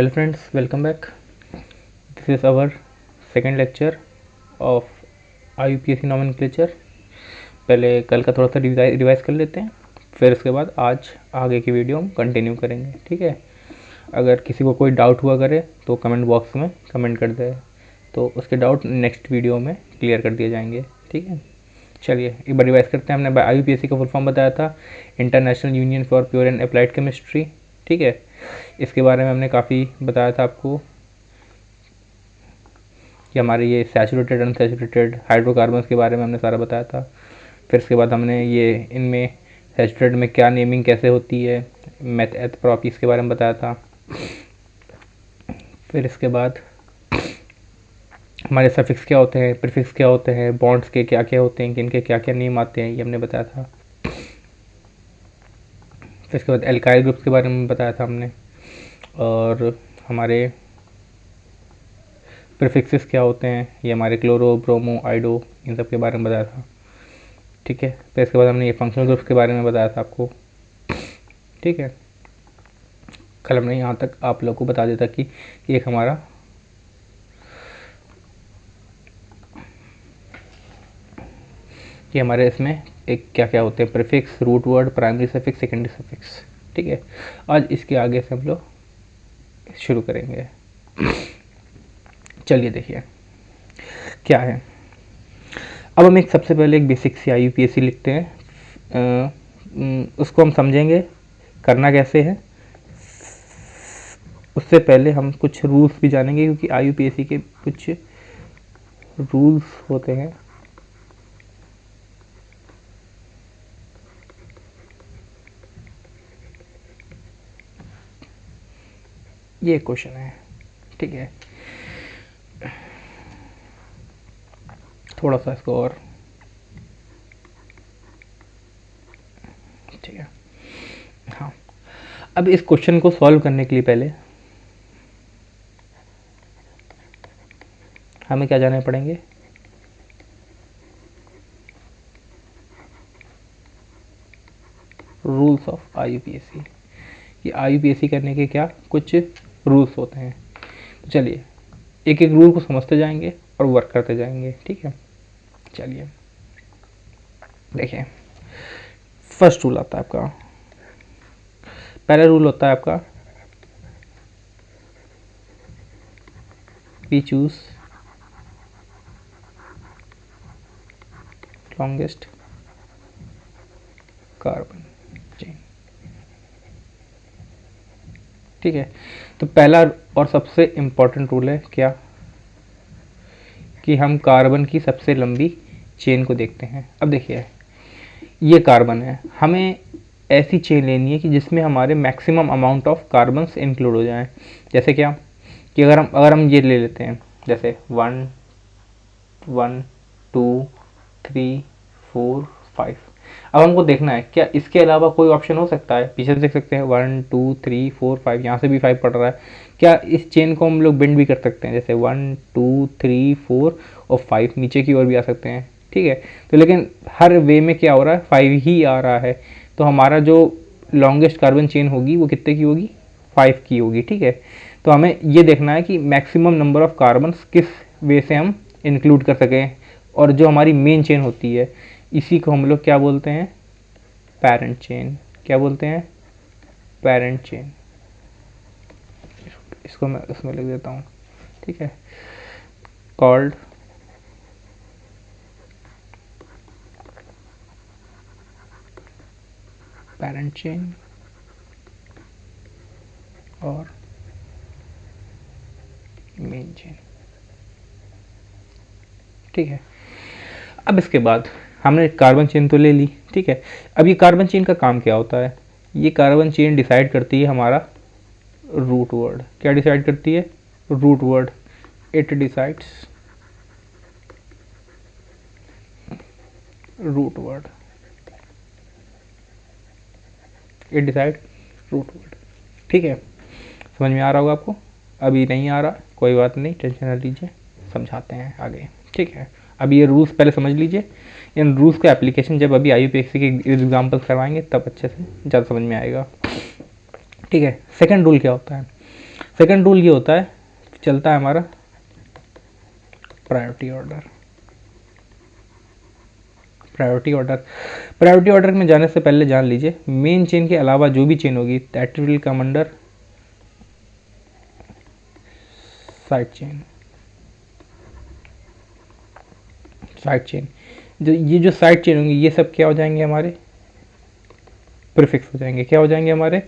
Hello friends, welcome back. This is our second lecture of IUPAC nomenclature. पहले कल का थोड़ा सा रिवाइज कर लेते हैं, फिर उसके बाद आज आगे की वीडियो हम कंटिन्यू करेंगे. ठीक है, अगर किसी को कोई डाउट हुआ करे तो कमेंट बॉक्स में कमेंट कर दे, तो उसके डाउट नेक्स्ट वीडियो में क्लियर कर दिए जाएंगे. ठीक है, चलिए एक बार रिवाइज करते हैं. हमने IUPAC का फुल फॉर्म बताया था, international union for pure and applied chemistry. ठीक है, इसके बारे में हमने काफ़ी बताया था आपको कि हमारे ये सैचुरेटेड अनसैचुरेटेड हाइड्रोकार्बन्स के बारे में हमने सारा बताया था. फिर इसके बाद हमने ये इनमें सैचुरेटेड में क्या नेमिंग कैसे होती है, मेथ प्रॉपर्टीज के बारे में बताया था. फिर इसके बाद हमारे सफिक्स क्या होते हैं, प्रीफिक्स क्या होते हैं, बॉन्ड्स के क्या क्या होते हैं, किनके क्या क्या नेम आते हैं, ये हमने बताया था. फिर इसके बाद एल्काइल ग्रुप्स के बारे में बताया था हमने, और हमारे प्रीफिक्सेस क्या होते हैं, ये हमारे क्लोरो ब्रोमो आइडो इन सब के बारे में बताया था. ठीक है, फिर इसके बाद हमने ये फंक्शनल ग्रुप्स के बारे में बताया था आपको. ठीक है, कल हमने यहाँ तक आप लोगों को बता दिया था कि एक हमारा कि हमारे इसमें एक क्या क्या होते हैं, prefix, root word, primary suffix, secondary suffix. ठीक है, आज इसके आगे से हम लोग शुरू करेंगे. चलिए देखिए क्या है. अब हम एक सबसे पहले एक बेसिक सी IUPAC लिखते हैं, उसको हम समझेंगे करना कैसे है. उससे पहले हम कुछ रूल्स भी जानेंगे, क्योंकि IUPAC के कुछ रूल्स होते हैं. ये क्वेश्चन है. ठीक है, थोड़ा सा इसको और. ठीक है, हाँ. अब इस क्वेश्चन को सॉल्व करने के लिए पहले हमें क्या जानने पड़ेंगे, रूल्स ऑफ IUPAC. ये IUPAC करने के क्या कुछ रूल्स होते हैं. तो चलिए एक एक रूल को समझते जाएंगे और वर्क करते जाएंगे. ठीक है, चलिए देखिए. फर्स्ट रूल आता है आपका, पहला रूल होता है आपका, we choose longest carbon chain. ठीक है, तो पहला और सबसे इम्पोर्टेंट रूल है क्या, कि हम कार्बन की सबसे लंबी चेन को देखते हैं. अब देखिए ये कार्बन है, हमें ऐसी चेन लेनी है कि जिसमें हमारे maximum amount of carbons include हो जाएं. जैसे क्या कि अगर हम ये ले लेते हैं, जैसे 1 1 2 3 4 5. अब हमको देखना है क्या इसके अलावा कोई ऑप्शन हो सकता है. पीछे से देख सकते हैं 1 2 3 4 5, यहाँ से भी 5 पड़ रहा है. क्या इस चेन को हम लोग बेंड भी कर सकते हैं, जैसे 1 2 3 4 और 5 नीचे की ओर भी आ सकते हैं. ठीक है, तो लेकिन हर वे में क्या हो रहा है, 5 ही आ रहा है. तो हमारा जो लॉन्गेस्ट कार्बन चेन होगी वो कितने की होगी, 5 की होगी. ठीक है, तो हमें ये देखना है कि मैक्सिमम नंबर ऑफ कार्बन किस वे से हम इंक्लूड कर सकें. और जो हमारी मेन चेन होती है, इसी को हम लोग क्या बोलते हैं, पेरेंट चेन. क्या बोलते हैं, पेरेंट चेन. इसको मैं इसमें लिख देता हूँ. ठीक है, कॉल्ड पेरेंट चेन और मेन चेन. ठीक है, अब इसके बाद हमने कार्बन चेन तो ले ली. ठीक है, अब ये कार्बन चेन का काम क्या होता है, ये कार्बन चेन डिसाइड करती है हमारा रूट वर्ड. क्या डिसाइड करती है, root word. It decides root word. It decide root word. ठीक है, समझ में आ रहा होगा आपको. अभी नहीं आ रहा कोई बात नहीं, टेंशन न लीजिए, समझाते हैं आगे. ठीक है, अब ये रूल्स पहले समझ लीजिए. इन रूल्स का एप्लीकेशन जब अभी IUPAC के एग्जाम्पल्स करवाएंगे तब अच्छे से ज़्यादा समझ में आएगा. ठीक है, सेकंड रूल क्या होता है, सेकंड रूल ये होता है, चलता है हमारा प्रायोरिटी ऑर्डर। प्रायोरिटी ऑर्डर में जाने से पहले जान लीजिए मेन चेन के अलावा जो भी चेन होगी that will come under side chain. जो ये जो साइड चेन होंगी ये सब क्या हो जाएंगे, हमारे प्रीफिक्स हो जाएंगे। क्या हो जाएंगे, हमारे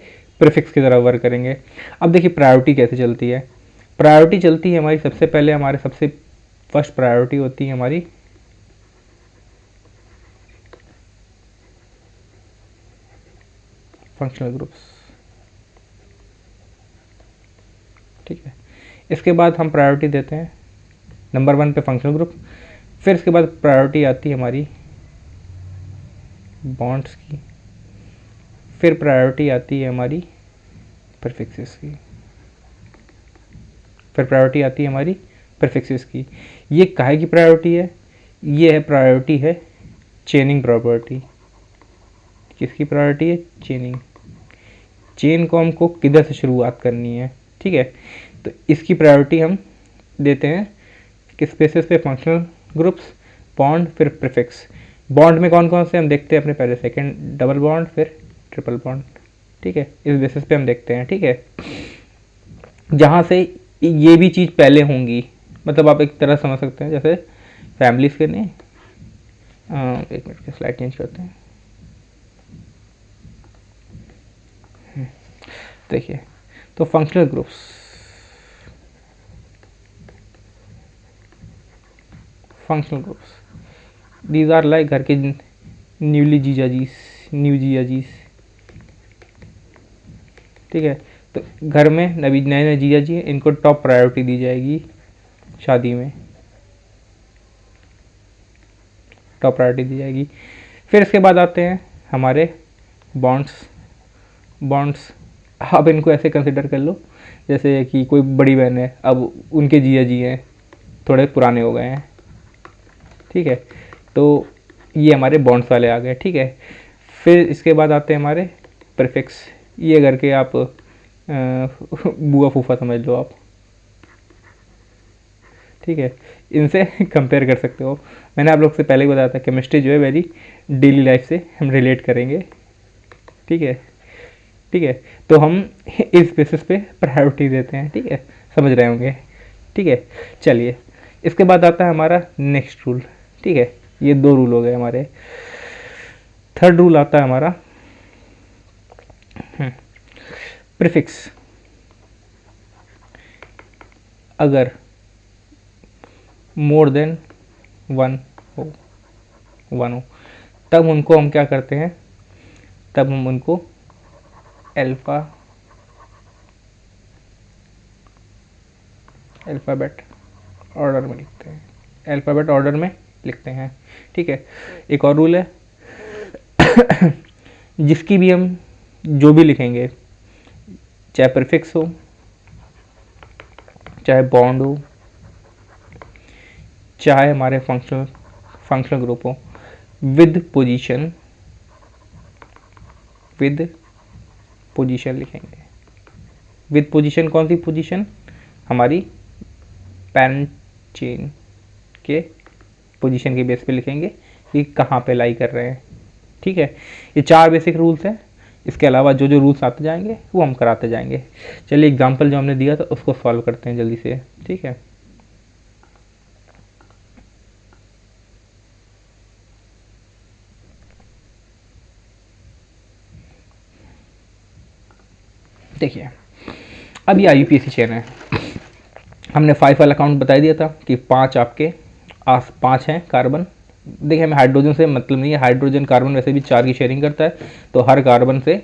प्रीफिक्स की तरह वर्क करेंगे। अब देखिए प्रायोरिटी कैसे चलती है। प्रायोरिटी चलती है हमारी, सबसे पहले हमारे सबसे फर्स्ट प्रायोरिटी होती है हमारी फंक्शनल ग्रुप्स, ठीक है। इसके बाद हम प्रायोरिटी देते हैं नंबर 1 पे फंक्शनल ग्रुप, फिर इसके बाद प्रायोरिटी आती है हमारी बॉन्ड्स की, फिर प्रायोरिटी आती है हमारी प्रीफिक्सेस की, फिर प्रायोरिटी आती है हमारी प्रीफिक्सेस की। ये काहे की प्रायोरिटी है, ये है प्रायोरिटी है चेनिंग प्रॉपर्टी। किसकी प्रायोरिटी है, चेनिंग। चेन को हमको किधर से शुरुआत करनी है, ठीक है। तो इसकी प्रायोरिटी हम देते हैं किस बेसिस पे, फंक्शनल ग्रुप्स, बॉन्ड, फिर प्रीफिक्स। बॉन्ड में कौन कौन से हम देखते हैं अपने पहले, सेकंड डबल बॉन्ड, फिर ट्रिपल बॉन्ड, ठीक है। इस बेसिस पे हम देखते हैं, ठीक है। जहाँ से ये भी चीज़ पहले होंगी, मतलब आप एक तरह समझ सकते हैं जैसे फैमिलीज के नहीं, एक मिनट के स्लाइड चेंज करते हैं। देखिए तो functional groups, these are like घर के न्यू जीजाजीज, ठीक है। तो घर में नए नए जीजाजी हैं, इनको टॉप प्रायोरिटी दी जाएगी शादी में, टॉप प्रायोरिटी दी जाएगी। फिर इसके बाद आते हैं हमारे बॉन्ड्स। अब इनको ऐसे कंसिडर कर लो जैसे कि कोई बड़ी बहन है, अब उनके जीजाजी हैं, थोड़े पुराने हो गए हैं, ठीक है। तो ये हमारे बॉन्ड्स वाले आ गए, ठीक है। फिर इसके बाद आते हैं हमारे प्रीफिक्स। ये घर के आप बुआ फूफा समझ लो आप, ठीक है। इनसे कंपेयर कर सकते हो। मैंने आप लोग से पहले ही बताया था केमिस्ट्री जो है वेरी डेली लाइफ से हम रिलेट करेंगे, ठीक है, ठीक है। तो हम इस बेसिस पे प्रायोरिटी देते हैं, ठीक है, समझ रहे होंगे, ठीक है। चलिए इसके बाद आता है हमारा नेक्स्ट रूल, ठीक है। ये 2 रूल हो गए हमारे। थर्ड रूल आता है हमारा प्रीफिक्स। अगर मोर देन 1 हो तब उनको हम क्या करते हैं, तब हम उनको अल्फ़ाबेट ऑर्डर में लिखते हैं, ठीक है। एक और रूल है जिसकी भी हम जो भी लिखेंगे, चाहे प्रीफिक्स हो, चाहे बॉन्ड हो, चाहे हमारे फंक्शनल ग्रुप हो, विद पोजीशन लिखेंगे। विद पोजीशन कौन सी पोजीशन, हमारी पैरेंट चेन के पोजीशन के बेस पे लिखेंगे कि कहाँ पे लाई कर रहे हैं, ठीक है। ये 4 बेसिक रूल्स हैं। इसके अलावा जो जो रूल्स आते जाएंगे वो हम कराते जाएंगे। चलिए एग्जांपल जो हमने दिया था उसको सॉल्व करते हैं जल्दी से, ठीक है। देखिए अब ये IUPAC चेन है। हमने 5 वाला काउंट बता दिया था कि 5 आपके 5 हैं कार्बन। देखिए हमें हाइड्रोजन से मतलब नहीं है, हाइड्रोजन कार्बन वैसे भी 4 की शेयरिंग करता है, तो हर कार्बन से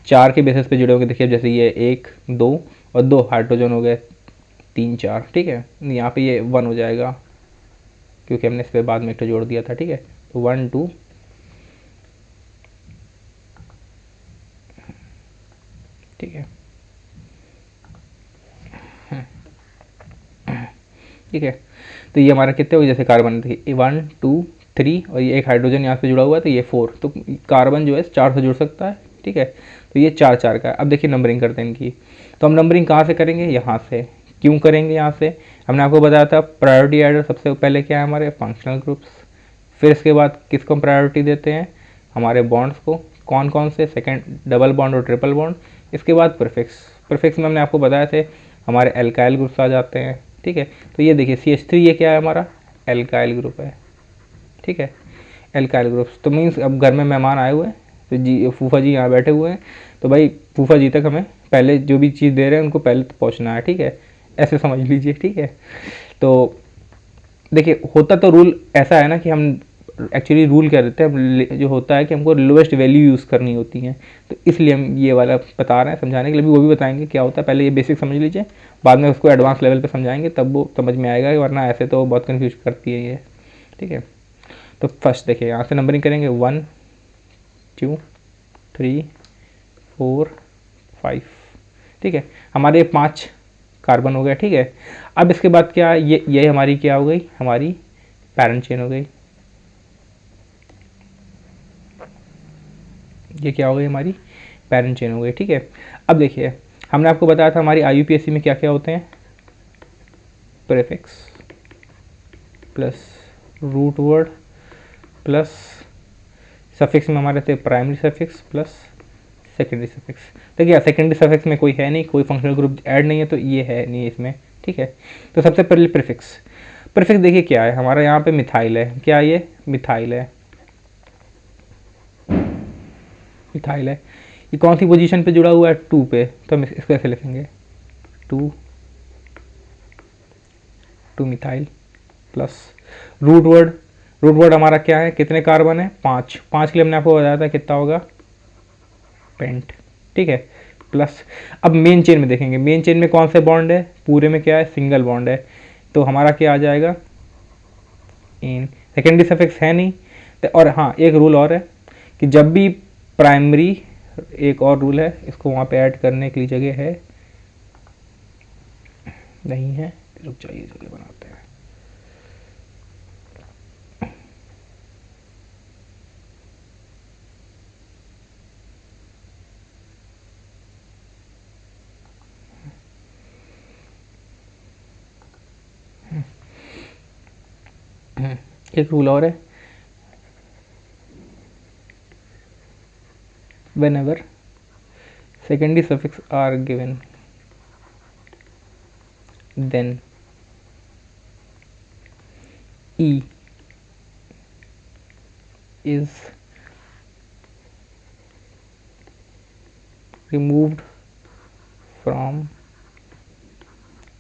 4 के बेसिस पे जुड़े होंगे। देखिए जैसे ये 1 2 और 2 हाइड्रोजन हो गए 3 4, ठीक है। यहाँ पे ये 1 हो जाएगा क्योंकि हमने इस पर बाद में एक तो जोड़ दिया था, ठीक है। तो 1 2, ठीक है, ठीक है। तो ये हमारा कितने हुए, जैसे कार्बन देखिए 1 2 3 और ये एक हाइड्रोजन यहाँ से जुड़ा हुआ है तो ये 4, तो कार्बन जो है 4 से जुड़ सकता है, ठीक है। तो ये 4 4 का है। अब देखिए नंबरिंग करते हैं इनकी, तो हम नंबरिंग कहाँ से करेंगे, यहाँ से। क्यों करेंगे यहाँ से, हमने आपको बताया था प्रायोरिटी एडर सबसे पहले क्या है हमारे फंक्शनल ग्रुप्स, फिर इसके बाद किसको हम प्रायोरिटी देते हैं, हमारे बॉन्ड्स को। कौन कौन से, सेकंड डबल बॉन्ड और ट्रिपल बॉन्ड। इसके बाद प्रीफिक्स, प्रीफिक्स में हमने आपको बताया थे हमारे एल्काइल ग्रुप्स आ जाते हैं, ठीक है। तो ये देखिए CH3 ये क्या है हमारा एल्काइल ग्रुप है, ठीक है, एल्काइल ग्रुप्स। तो मीन्स अब घर में मेहमान आए हुए हैं, तो जी फूफा जी यहाँ बैठे हुए हैं, तो भाई फूफा जी तक हमें पहले जो भी चीज़ दे रहे हैं उनको पहले तो पहुँचना है, ठीक है, ऐसे समझ लीजिए, ठीक है। तो देखिए होता तो रूल ऐसा है ना कि हम एक्चुअली रूल क्या रहते हैं, जो होता है कि हमको लोएस्ट वैल्यू यूज़ करनी होती है, तो इसलिए हम ये वाला बता रहे हैं समझाने के लिए। भी वो भी बताएंगे क्या होता है, पहले ये बेसिक समझ लीजिए, बाद में उसको एडवांस लेवल पे समझाएंगे, तब वो समझ में आएगा, वरना ऐसे तो बहुत कन्फ्यूज करती है ये, ठीक है। तो फर्स्ट देखिए यहाँ से नंबरिंग करेंगे 1 2 3 4 5, ठीक है, हमारे 5 कार्बन हो गया, ठीक है। अब इसके बाद क्या, ये हमारी क्या हो गई, हमारी पैरेंट चेन हो गई, ये क्या हो गई हमारी पैरेंट चेन हो गई, ठीक है। अब देखिए हमने आपको बताया था हमारी IUPAC में क्या क्या होते हैं, prefix plus root word plus suffix में हमारे थे primary suffix plus secondary suffix. देखिए सेकेंडरी सफिक्स में कोई है नहीं, कोई फंक्शनल ग्रुप ऐड नहीं है, तो ये है नहीं इसमें, ठीक है। तो सबसे पहले प्रीफिक्स, प्रीफिक्स देखिए क्या है हमारा, यहाँ पे मिथाइल है, क्या ये मिथाइल है, मिथाइल है। ये कौन सी पोजीशन पे जुड़ा हुआ है, 2 पे, तो हम इसको ऐसे लिखेंगे 2 methyl plus root word, root word हमारा क्या है, कितने कार्बन है, 5, 5 के लिए हमने आपको बताया था कितना होगा, पेंट, ठीक है, प्लस। अब मेन चेन में देखेंगे, मेन चेन में कौन से बॉन्ड है, पूरे में क्या है, सिंगल बॉन्ड है, तो हमारा क्या आ जाएगा, इन। सेकेंडरी सफिक्स है नहीं, तो और हाँ एक रूल और है कि जब भी प्राइमरी, एक और रूल है, इसको वहाँ पे ऐड करने के लिए जगह है नहीं है, रुक जाइए जगह बनाते हैं। एक रूल और है, whenever secondary suffix are given then E is removed from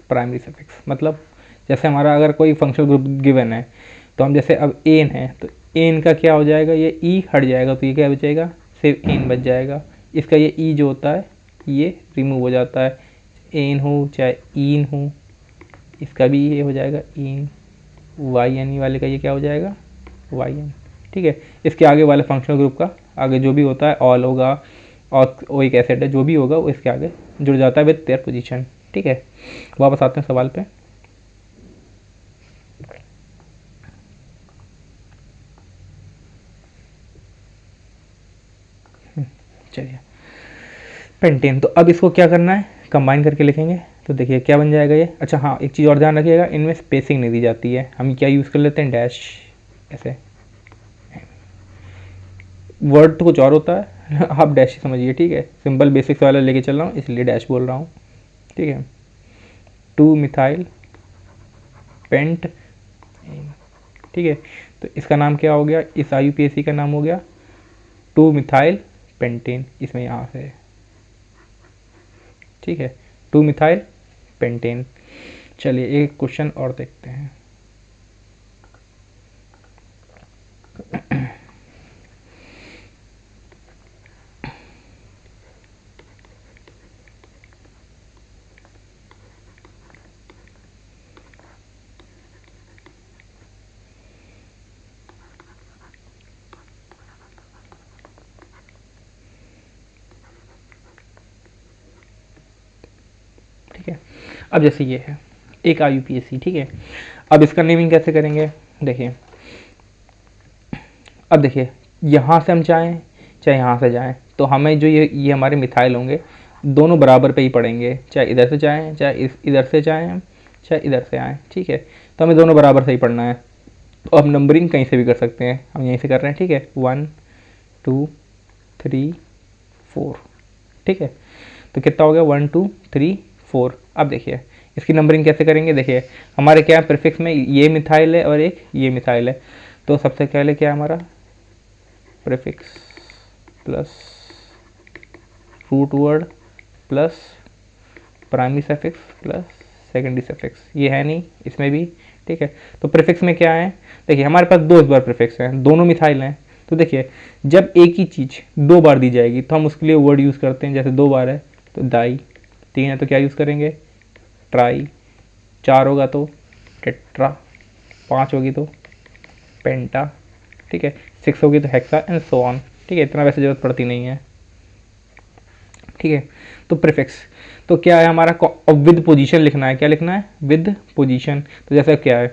primary suffix. मतलब जैसे हमारा अगर कोई फंक्शनल ग्रुप गिवन है, तो हम जैसे अब एन है, तो एन का क्या हो जाएगा, ये ई हट जाएगा, तो ये क्या बचेगा, सिर्फ एन बच जाएगा। इसका ये ई जो होता है ये रिमूव हो जाता है, एन हो चाहे ईन हो, इसका भी ये हो जाएगा ईन, वाई एन वाले का ये क्या हो जाएगा, वाई एन, ठीक है। इसके आगे वाले फंक्शनल ग्रुप का आगे जो भी होता है, ऑल होगा और ओइक एसिड है, जो भी होगा वो इसके आगे जुड़ जाता है विद देयर पोजीशन, ठीक है। वापस आते हैं सवाल पे। चलिए पेंटेन, तो अब इसको क्या करना है, कंबाइन करके लिखेंगे, तो देखिए क्या बन जाएगा ये। अच्छा हाँ एक चीज़ और ध्यान रखिएगा, इनमें स्पेसिंग नहीं दी जाती है, हम क्या यूज़ कर लेते हैं, डैश, ऐसे। वर्ड तो कुछ और होता है आप डैश ही समझिए, ठीक है, सिंपल बेसिक्स वाला लेके चल रहा हूँ इसलिए डैश बोल रहा हूँ, ठीक है। 2 मिथाइल पेंट, ठीक है, तो इसका नाम क्या हो गया, इस IUPAC का नाम हो गया 2 मिथाइल पेंटेन, इसमें यहाँ से, ठीक है, 2 मिथाइल पेंटेन। चलिए एक क्वेश्चन और देखते हैं। ठीक है, अब जैसे ये है एक IUPAC, ठीक है। अब इसका नेमिंग कैसे करेंगे, देखिए अब देखिए यहाँ से हम चाहें चाहे यहाँ से जाएं, तो हमें जो ये हमारे मिथाइल होंगे दोनों बराबर पे ही पड़ेंगे, चाहे इधर से जाएँ चाहे इधर से जाएँ चाहे इधर से आएँ, ठीक है। तो हमें दोनों बराबर से ही पढ़ना है। तो अब नंबरिंग कहीं से भी कर सकते हैं, हम यहीं से कर रहे हैं, ठीक है। 1 2 3 4, ठीक है। तो कितना हो गया, 1 2 3 4। अब देखिए इसकी नंबरिंग कैसे करेंगे, देखिए हमारे क्या है प्रीफिक्स में ये मिथाइल है और एक ये मिथाइल है। तो सबसे पहले क्या है हमारा prefix plus root word plus primary suffix plus secondary suffix, ये है नहीं इसमें भी, ठीक है। तो प्रीफिक्स में क्या है, देखिए हमारे पास दो इस बार प्रीफिक्स हैं, दोनों मिथाइल हैं। तो देखिए जब एक ही चीज़ दो बार दी जाएगी तो हम उसके लिए वर्ड यूज़ करते हैं, जैसे दो बार है तो डाई, तीन है तो क्या यूज़ करेंगे ट्राई, चार होगा तो टेट्रा, पाँच होगी तो पेंटा, ठीक है, सिक्स होगी तो हेक्सा एंड सो ऑन, ठीक है। इतना वैसे ज़रूरत पड़ती नहीं है, ठीक है। तो प्रीफिक्स तो क्या है हमारा, विद पोजीशन लिखना है, क्या लिखना है विद पोजीशन। तो जैसा क्या है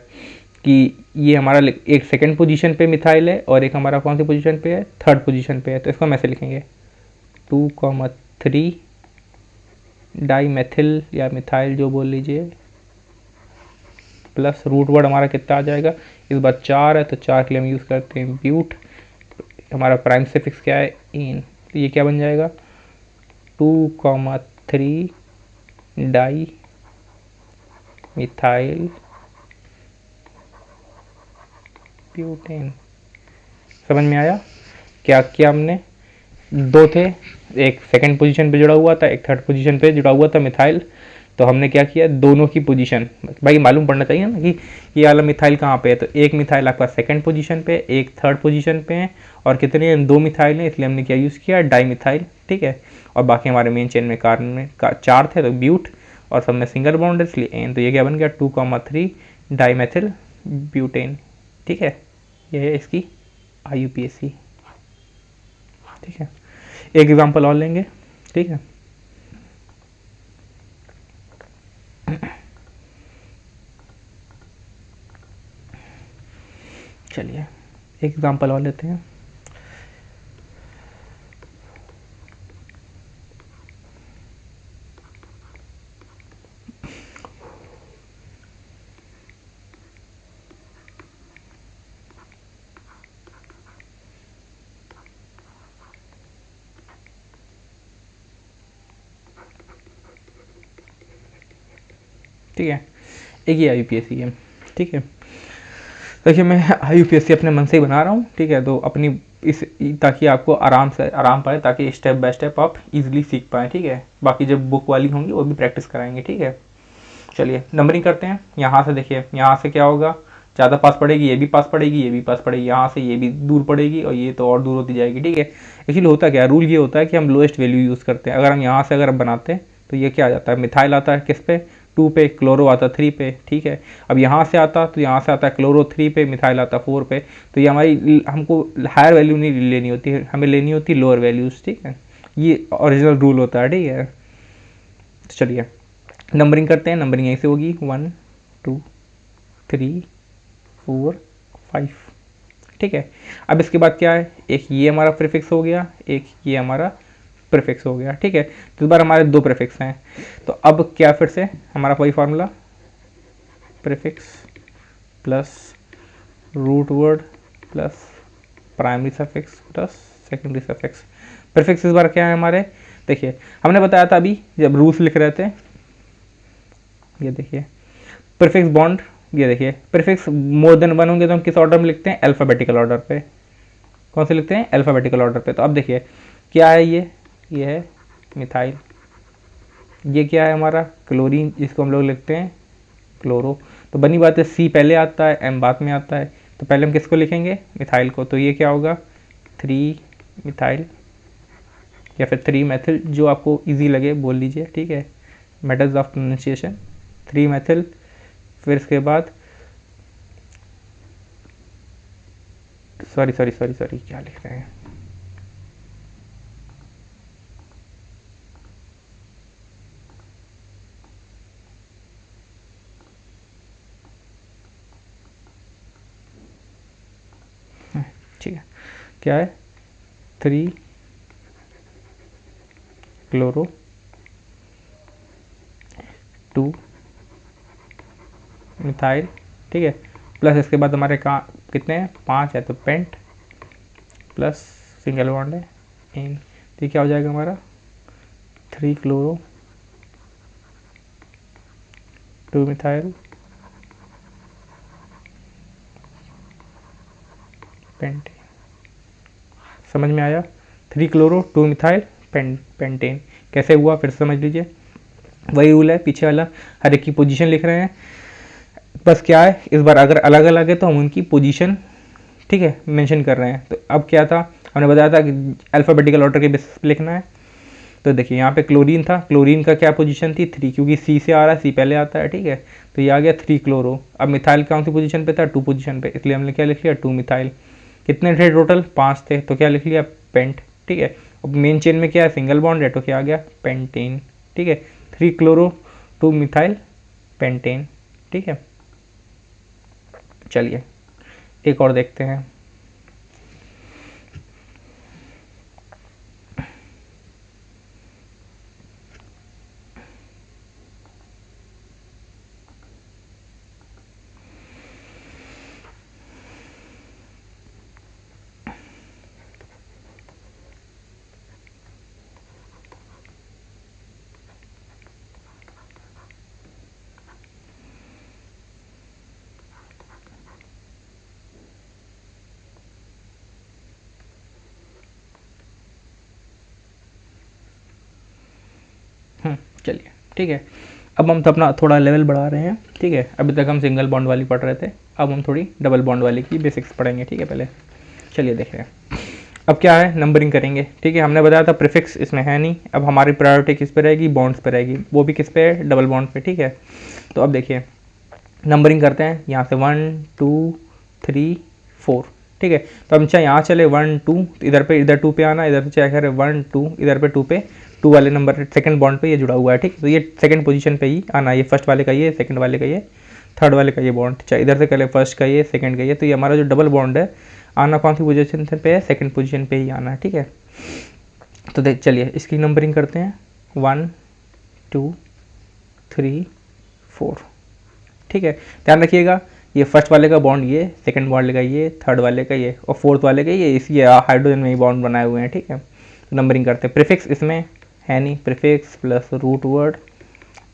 कि ये हमारा एक सेकंड पोजीशन पे मिथाइल है और एक हमारा कौन सी पोजीशन पे है, थर्ड पोजीशन पे है। तो इसको हम ऐसे लिखेंगे 2,3 डाई मेथिल या मिथाइल जो बोल लीजिए, प्लस रूट वर्ड हमारा कितना आ जाएगा, इस बार चार है तो चार के लिए हम यूज़ करते हैं ब्यूट, हमारा प्राइम सफिक्स क्या है इन, तो ये क्या बन जाएगा 2,3 डाई मिथाइल ब्यूटेन। समझ में आया क्या किया हमने, दो थे, एक सेकंड पोजीशन पे जुड़ा हुआ था एक थर्ड पोजीशन पे जुड़ा हुआ था मिथाइल। तो हमने क्या किया दोनों की पोजीशन, भाई मालूम पड़ना चाहिए ना कि ये वाला मिथाइल कहाँ पे है। तो एक मिथाइल आपका सेकंड पोजीशन पे, एक थर्ड पोजीशन पे है, और कितने हैं दो मिथाइल हैं, इसलिए हमने क्या यूज़ किया डाई मिथाइल, ठीक है। और बाकी हमारे मेन चेन में कार्बन में चार थे तो ब्यूट, और सब में सिंगल बॉन्ड है इसलिए एन। तो ये क्या बन गया 2,3 डाई मेथिल ब्यूटेन, ठीक है। ये है इसकी IUPAC, ठीक है। एक एग्जांपल और लेंगे, ठीक है। चलिए एक एग्जांपल और लेते हैं। ठीक है, एक ही IUPAC है, ठीक है। देखिए मैं IUPAC अपने मन से ही बना रहा हूँ, ठीक है। तो अपनी इस ताकि आपको आराम पाए, ताकि स्टेप बाय स्टेप आप इजीली सीख पाएँ, ठीक है। बाकी जब बुक वाली होंगी वो भी प्रैक्टिस कराएंगे, ठीक है। चलिए नंबरिंग करते हैं। यहाँ से देखिए, यहाँ से क्या होगा, ज़्यादा पास पड़ेगी, ये भी पास पड़ेगी, ये भी पास पड़ेगी, यहाँ से ये भी दूर पड़ेगी और ये तो और दूर होती जाएगी, ठीक है। एक्चुअली होता क्या है, रूल ये होता है कि हम लोएस्ट वैल्यू यूज़ करते हैं। अगर हम यहाँ से अगर बनाते हैं तो ये क्या आ जाता है, मिथाइल आता है किस पे 2 पे, क्लोरो आता है 3 पे, ठीक है। अब यहाँ से आता तो यहाँ से आता है क्लोरो 3 पे, मिथाइल आता 4 पे। तो ये हमारी हमको हायर वैल्यू नहीं लेनी होती है, हमें लेनी होती लोअर वैल्यूज़, ठीक है। ये ओरिजिनल रूल होता है, ठीक है। तो चलिए नंबरिंग करते हैं। नंबरिंग ऐसे होगी 1 2 3 4 5, ठीक है। अब इसके बाद क्या है, एक ये हमारा प्रीफिक्स हो गया, एक ये हमारा प्रीफिक्स हो गया, ठीक है। तो इस बार हमारे दो प्रीफिक्स हैं। तो अब क्या फिर से हमारा वही formula prefix plus root word plus primary suffix plus secondary suffix. Prefix इस बार क्या है हमारे, देखिए हमने बताया था अभी जब रूल्स लिख रहे थे, ये देखिए प्रीफिक्स बॉन्ड, ये देखिए प्रीफिक्स मोर देन वन होंगे तो हम किस ऑर्डर में लिखते हैं, अल्फ़ाबेटिकल ऑर्डर पे। कौन से लिखते हैं, अल्फ़ाबेटिकल ऑर्डर पे। तो अब देखिए क्या है ये है मिथाइल, ये क्या है हमारा क्लोरीन, जिसको हम लोग लिखते हैं क्लोरो। तो बनी बात है सी पहले आता है एम बाद में आता है। तो पहले हम किसको लिखेंगे, मिथाइल को। तो ये क्या होगा 3 मिथाइल या फिर 3 मेथिल, जो आपको इजी लगे बोल लीजिए, ठीक है। मेथड्स ऑफ प्रोनाउंसिएशन 3 मेथिल, फिर इसके बाद सॉरी क्या लिख रहे हैं, ठीक है। क्या है 3 क्लोरो 2 मिथाइल, ठीक है, प्लस इसके बाद हमारे कहाँ कितने हैं, 5 है, तो पेंट प्लस सिंगल बॉन्ड है इन, तो क्या हो जाएगा हमारा 3 क्लोरो 2 मिथाइल पेंटेन। समझ में आया, 3 क्लोरो 2 मिथाइल पेंटेन कैसे हुआ फिर समझ लीजिए। वही रूल है पीछे वाला, हर एक की पोजीशन लिख रहे हैं, बस क्या है इस बार अगर अलग अलग है तो हम उनकी पोजीशन, ठीक है, मेंशन कर रहे हैं। तो अब क्या था, हमने बताया था कि अल्फ़ाबेटिकल ऑर्डर के बेसिस पे लिखना है। तो देखिए यहाँ पे क्लोरीन था, क्लोरीन का क्या पोजीशन थी 3, क्योंकि सी से आ रहा है, सी पहले आता है, ठीक है, तो ये आ गया 3 क्लोरो। अब मिथाइल कौन सी पोजीशन पे था, 2 पोजीशन पे, इसलिए हमने क्या लिख लिया 2 मिथाइल। कितने थे टोटल, 5 थे, तो क्या लिख लिया पेंट, ठीक है। अब मेन चेन में क्या है सिंगल बॉन्ड है, तो क्या आ गया पेंटेन, ठीक है, 3 क्लोरो 2 मिथाइल पेंटेन, ठीक है। चलिए एक और देखते हैं। चलिए ठीक है, अब हम तो अपना थोड़ा लेवल बढ़ा रहे हैं, ठीक है। अभी तक हम सिंगल बॉन्ड वाली पढ़ रहे थे, अब हम थोड़ी डबल बॉन्ड वाली की बेसिक्स पढ़ेंगे, ठीक है। पहले चलिए देख रहे हैं अब क्या है, नंबरिंग करेंगे, ठीक है। हमने बताया था प्रीफिक्स इसमें है नहीं, अब हमारी प्रायोरिटी किस पे रहेगी, बॉन्ड्स पे रहेगी, वो भी किस पे है, डबल बॉन्ड पे, ठीक है। तो अब देखिए नंबरिंग करते हैं, यहाँ से 1 2 3 4, ठीक है। तो हम चाहे यहाँ चले 1 2, तो इधर 2 पे आना, इधर चाहे करें 1 2, इधर पे 2 पे, 2 वाले नंबर सेकंड बॉन्ड पे ये जुड़ा हुआ है, ठीक। तो ये सेकंड पोजीशन पे ही आना, ये फर्स्ट वाले का ये, सेकंड वाले का ये, थर्ड वाले का ये बॉन्ड, चाहे इधर से कर ले फर्स्ट का ये, सेकंड का ये, तो ये हमारा जो डबल बॉन्ड है आना कौन सी पोजीशन पे है, सेकंड पोजीशन पे ही आना है, ठीक है। तो देख चलिए इसकी नंबरिंग करते हैं 1 2 3 4, ठीक है। ध्यान रखिएगा ये फर्स्ट वाले का बॉन्ड ये, सेकंड वाले का ये, थर्ड वाले का ये, और फोर्थ वाले का ये, इसी हाइड्रोजन में ही बॉन्ड बनाए हुए हैं, ठीक है। तो नंबरिंग करते हैं, प्रीफिक्स इसमें है नहीं, prefix plus root word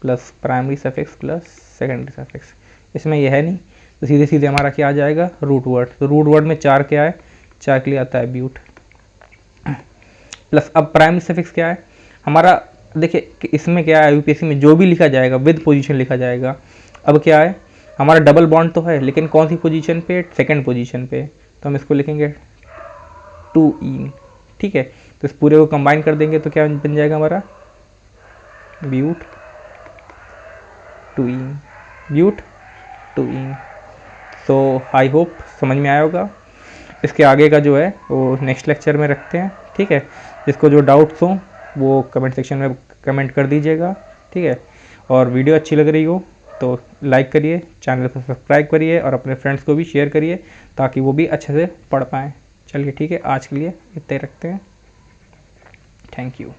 plus primary suffix plus secondary suffix, इसमें ये है नहीं, तो सीधे सीधे हमारा क्या आ जाएगा रूट वर्ड। तो रूट वर्ड में 4 क्या है, 4 के लिए आता है ब्यूट प्लस, अब प्राइमरी सफिक्स क्या है हमारा, देखिए कि इसमें क्या है यूपीएससी में जो भी लिखा जाएगा विद पोजीशन लिखा जाएगा। अब क्या है हमारा डबल बॉन्ड तो है, लेकिन कौन सी पोजीशन पे, सेकंड पोजीशन पे, तो हम इसको लिखेंगे 2 इन, ठीक है। तो इस पूरे को कंबाइन कर देंगे तो क्या बन जाएगा हमारा ब्यूट 2 इन, ब्यूट 2 इन। तो आई होप समझ में आया होगा। इसके आगे का जो है वो नेक्स्ट लेक्चर में रखते हैं, ठीक है। जिसको जो डाउट्स हो वो कमेंट सेक्शन में कमेंट कर दीजिएगा, ठीक है। और वीडियो अच्छी लग रही हो तो लाइक करिए, चैनल को सब्सक्राइब करिए और अपने फ्रेंड्स को भी शेयर करिए ताकि वो भी अच्छे से पढ़ पाएँ। चलिए ठीक है, आज के लिए इतना ही रखते हैं। Thank you.